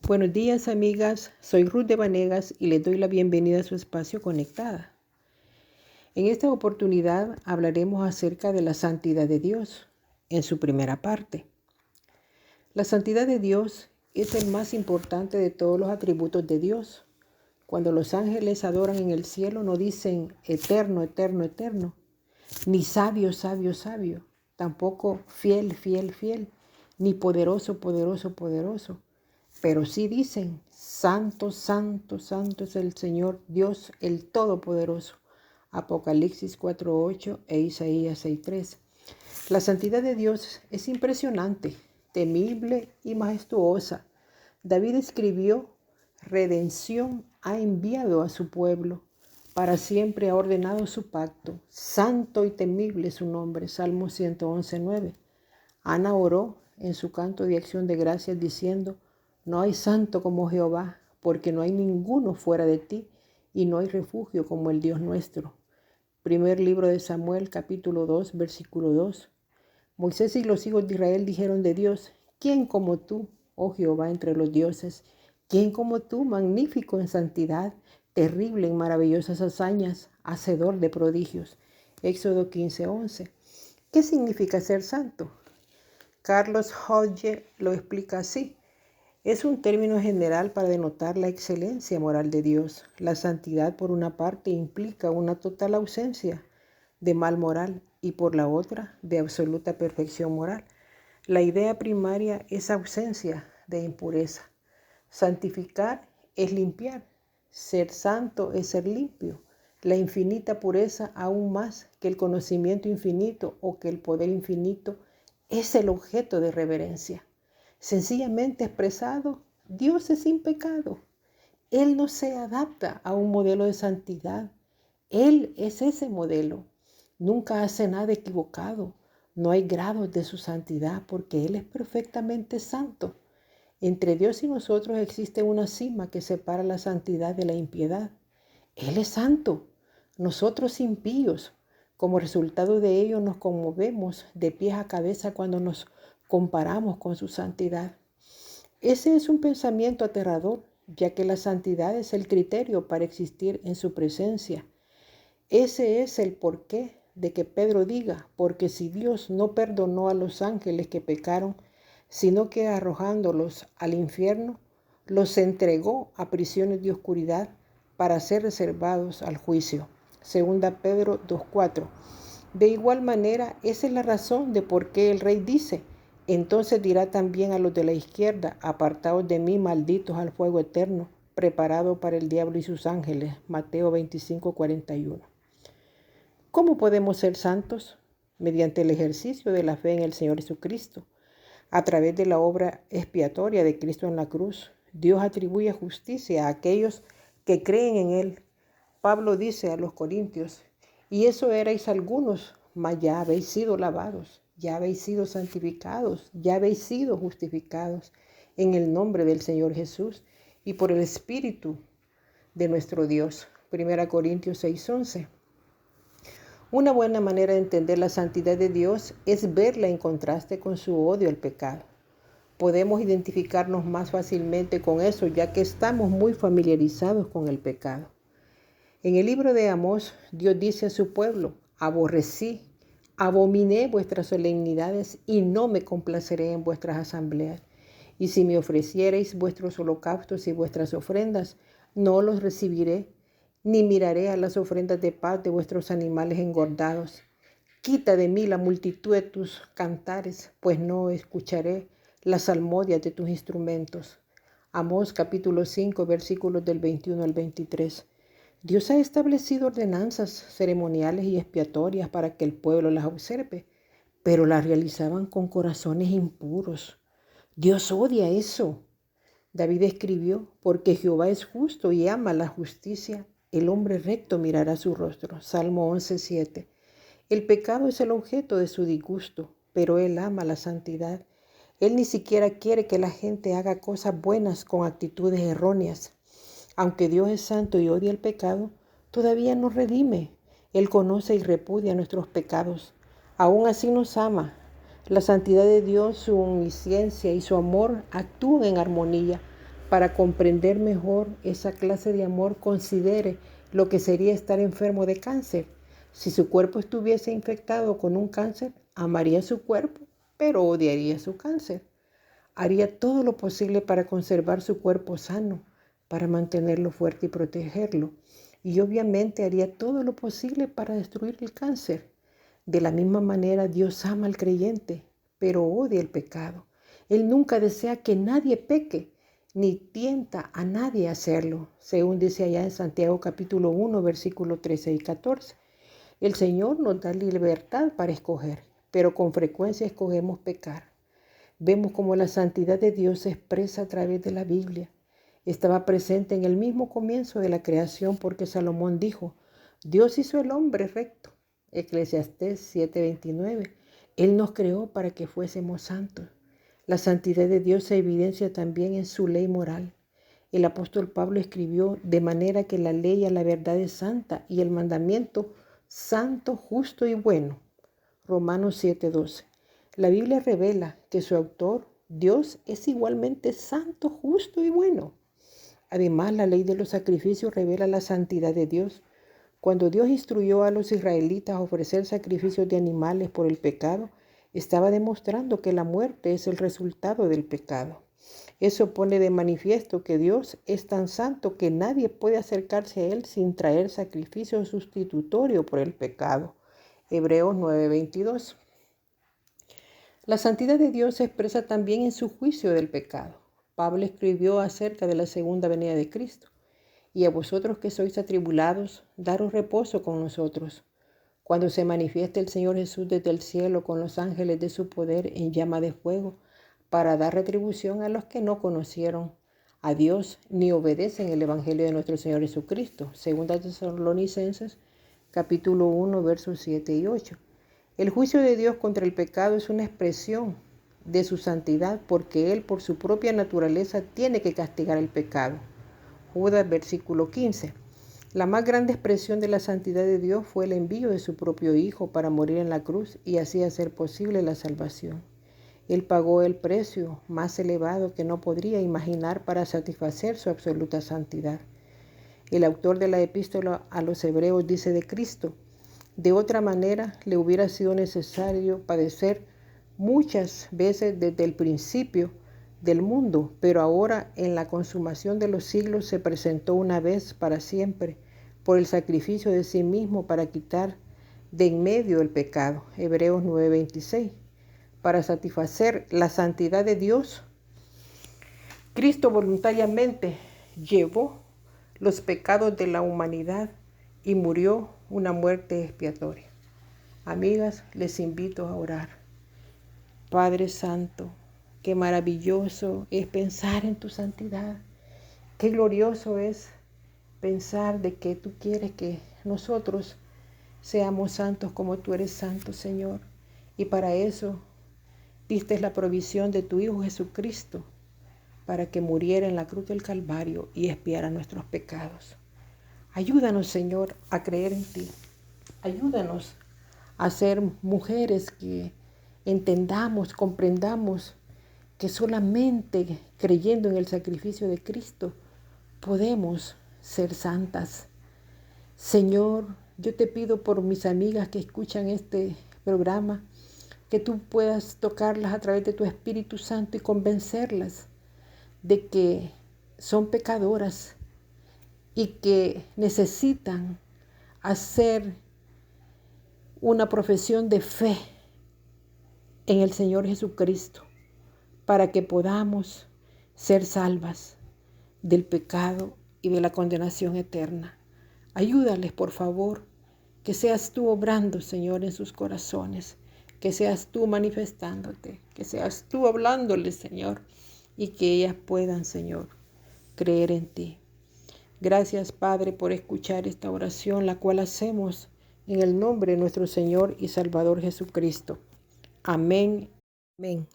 Buenos días, amigas. Soy Ruth de Vanegas y les doy la bienvenida a su espacio Conectada. En esta oportunidad hablaremos acerca de la santidad de Dios en su primera parte. La santidad de Dios es el más importante de todos los atributos de Dios. Cuando los ángeles adoran en el cielo no dicen eterno, eterno, eterno, ni sabio, sabio, sabio, tampoco fiel, fiel, fiel, ni poderoso, poderoso, poderoso. Pero sí dicen, santo, santo, santo es el Señor Dios, el Todopoderoso. Apocalipsis 4:8 e Isaías 6:3. La santidad de Dios es impresionante, temible y majestuosa. David escribió, redención ha enviado a su pueblo, para siempre ha ordenado su pacto. Santo y temible es su nombre. Salmo 111:9. Ana oró en su canto de acción de gracias diciendo, no hay santo como Jehová, porque no hay ninguno fuera de ti, y no hay refugio como el Dios nuestro. Primer libro de Samuel, capítulo 2, versículo 2. Moisés y los hijos de Israel dijeron de Dios, ¿quién como tú, oh Jehová, entre los dioses? ¿Quién como tú, magnífico en santidad, terrible en maravillosas hazañas, hacedor de prodigios? Éxodo 15:11. ¿Qué significa ser santo? Carlos Hodge lo explica así. Es un término general para denotar la excelencia moral de Dios. La santidad, por una parte, implica una total ausencia de mal moral y por la otra, de absoluta perfección moral. La idea primaria es ausencia de impureza. Santificar es limpiar. Ser santo es ser limpio. La infinita pureza, aún más que el conocimiento infinito o que el poder infinito, es el objeto de reverencia. Sencillamente expresado, Dios es sin pecado. Él no se adapta a un modelo de santidad. Él es ese modelo. Nunca hace nada equivocado. No hay grados de su santidad porque Él es perfectamente santo. Entre Dios y nosotros existe una cima que separa la santidad de la impiedad. Él es santo, nosotros impíos. Como resultado de ello nos conmovemos de pies a cabeza cuando nos comparamos con su santidad. Ese es un pensamiento aterrador, ya que la santidad es el criterio para existir en su presencia. Ese es el porqué de que Pedro diga, porque si Dios no perdonó a los ángeles que pecaron, sino que arrojándolos al infierno, los entregó a prisiones de oscuridad para ser reservados al juicio. Segunda Pedro 2:4. De igual manera, esa es la razón de por qué el rey dice, entonces dirá también a los de la izquierda, apartaos de mí, malditos al fuego eterno, preparado para el diablo y sus ángeles. Mateo 25:41. ¿Cómo podemos ser santos? Mediante el ejercicio de la fe en el Señor Jesucristo. A través de la obra expiatoria de Cristo en la cruz, Dios atribuye justicia a aquellos que creen en Él. Pablo dice a los Corintios, y eso erais algunos, mas ya habéis sido lavados, ya habéis sido santificados, ya habéis sido justificados en el nombre del Señor Jesús y por el Espíritu de nuestro Dios. 1 Corintios 6:11. Una buena manera de entender la santidad de Dios es verla en contraste con su odio al pecado. Podemos identificarnos más fácilmente con eso, ya que estamos muy familiarizados con el pecado. En el libro de Amós, Dios dice a su pueblo, aborrecí, abominé vuestras solemnidades y no me complaceré en vuestras asambleas. Y si me ofreciereis vuestros holocaustos y vuestras ofrendas, no los recibiré, ni miraré a las ofrendas de paz de vuestros animales engordados. Quita de mí la multitud de tus cantares, pues no escucharé las salmodias de tus instrumentos. Amós capítulo 5, versículos del 21 al 23. Dios ha establecido ordenanzas ceremoniales y expiatorias para que el pueblo las observe, pero las realizaban con corazones impuros. Dios odia eso. David escribió, porque Jehová es justo y ama la justicia, el hombre recto mirará su rostro. Salmo 11:7. El pecado es el objeto de su disgusto, pero Él ama la santidad. Él ni siquiera quiere que la gente haga cosas buenas con actitudes erróneas. Aunque Dios es santo y odia el pecado, todavía nos redime. Él conoce y repudia nuestros pecados. Aún así nos ama. La santidad de Dios, su omnisciencia y su amor actúan en armonía. Para comprender mejor esa clase de amor, considere lo que sería estar enfermo de cáncer. Si su cuerpo estuviese infectado con un cáncer, amaría su cuerpo, pero odiaría su cáncer. Haría todo lo posible para conservar su cuerpo sano, para mantenerlo fuerte y protegerlo. Y obviamente haría todo lo posible para destruir el cáncer. De la misma manera, Dios ama al creyente, pero odia el pecado. Él nunca desea que nadie peque, ni tienta a nadie a hacerlo, según dice allá en Santiago capítulo 1, versículos 13 y 14. El Señor nos da libertad para escoger, pero con frecuencia escogemos pecar. Vemos cómo la santidad de Dios se expresa a través de la Biblia. Estaba presente en el mismo comienzo de la creación porque Salomón dijo, Dios hizo el hombre recto. Eclesiastés 7:29. Él nos creó para que fuésemos santos. La santidad de Dios se evidencia también en su ley moral. El apóstol Pablo escribió, de manera que la ley a la verdad es santa y el mandamiento santo, justo y bueno. Romanos 7:12. La Biblia revela que su autor, Dios, es igualmente santo, justo y bueno. Además, la ley de los sacrificios revela la santidad de Dios. Cuando Dios instruyó a los israelitas a ofrecer sacrificios de animales por el pecado, estaba demostrando que la muerte es el resultado del pecado. Eso pone de manifiesto que Dios es tan santo que nadie puede acercarse a Él sin traer sacrificio sustitutorio por el pecado. Hebreos 9:22. La santidad de Dios se expresa también en su juicio del pecado. Pablo escribió acerca de la segunda venida de Cristo. Y a vosotros que sois atribulados, daros reposo con nosotros, cuando se manifieste el Señor Jesús desde el cielo con los ángeles de su poder en llama de fuego, para dar retribución a los que no conocieron a Dios ni obedecen el Evangelio de nuestro Señor Jesucristo. Segunda Tesalonicenses, capítulo 1, versos 7 y 8. El juicio de Dios contra el pecado es una expresión de su santidad porque Él, por su propia naturaleza, tiene que castigar el pecado. Judas, versículo 15. La más grande expresión de la santidad de Dios fue el envío de su propio Hijo para morir en la cruz y así hacer posible la salvación. Él pagó el precio más elevado que no podría imaginar para satisfacer su absoluta santidad. El autor de la epístola a los Hebreos dice de Cristo, de otra manera le hubiera sido necesario padecer muchas veces desde el principio del mundo, pero ahora en la consumación de los siglos se presentó una vez para siempre por el sacrificio de sí mismo para quitar de en medio el pecado. Hebreos 9:26. Para satisfacer la santidad de Dios, Cristo voluntariamente llevó los pecados de la humanidad y murió una muerte expiatoria. Amigas, les invito a orar. Padre Santo, qué maravilloso es pensar en tu santidad. Qué glorioso es pensar de que tú quieres que nosotros seamos santos como tú eres santo, Señor. Y para eso diste la provisión de tu Hijo Jesucristo para que muriera en la cruz del Calvario y expiara nuestros pecados. Ayúdanos, Señor, a creer en ti. Ayúdanos a ser mujeres que entendamos, comprendamos que solamente creyendo en el sacrificio de Cristo podemos ser santas. Señor, yo te pido por mis amigas que escuchan este programa, que tú puedas tocarlas a través de tu Espíritu Santo y convencerlas de que son pecadoras y que necesitan hacer una profesión de fe en el Señor Jesucristo para que podamos ser salvas del pecado y de la condenación eterna. Ayúdales, por favor, que seas tú obrando, Señor, en sus corazones, que seas tú manifestándote, que seas tú hablándoles, Señor, y que ellas puedan, Señor, creer en ti. Gracias, Padre, por escuchar esta oración, la cual hacemos en el nombre de nuestro Señor y Salvador Jesucristo. Amén. Amén.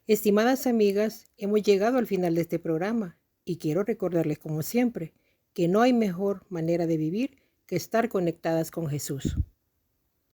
Estimadas amigas, hemos llegado al final de este programa y quiero recordarles, como siempre, que no hay mejor manera de vivir que estar conectadas con Jesús.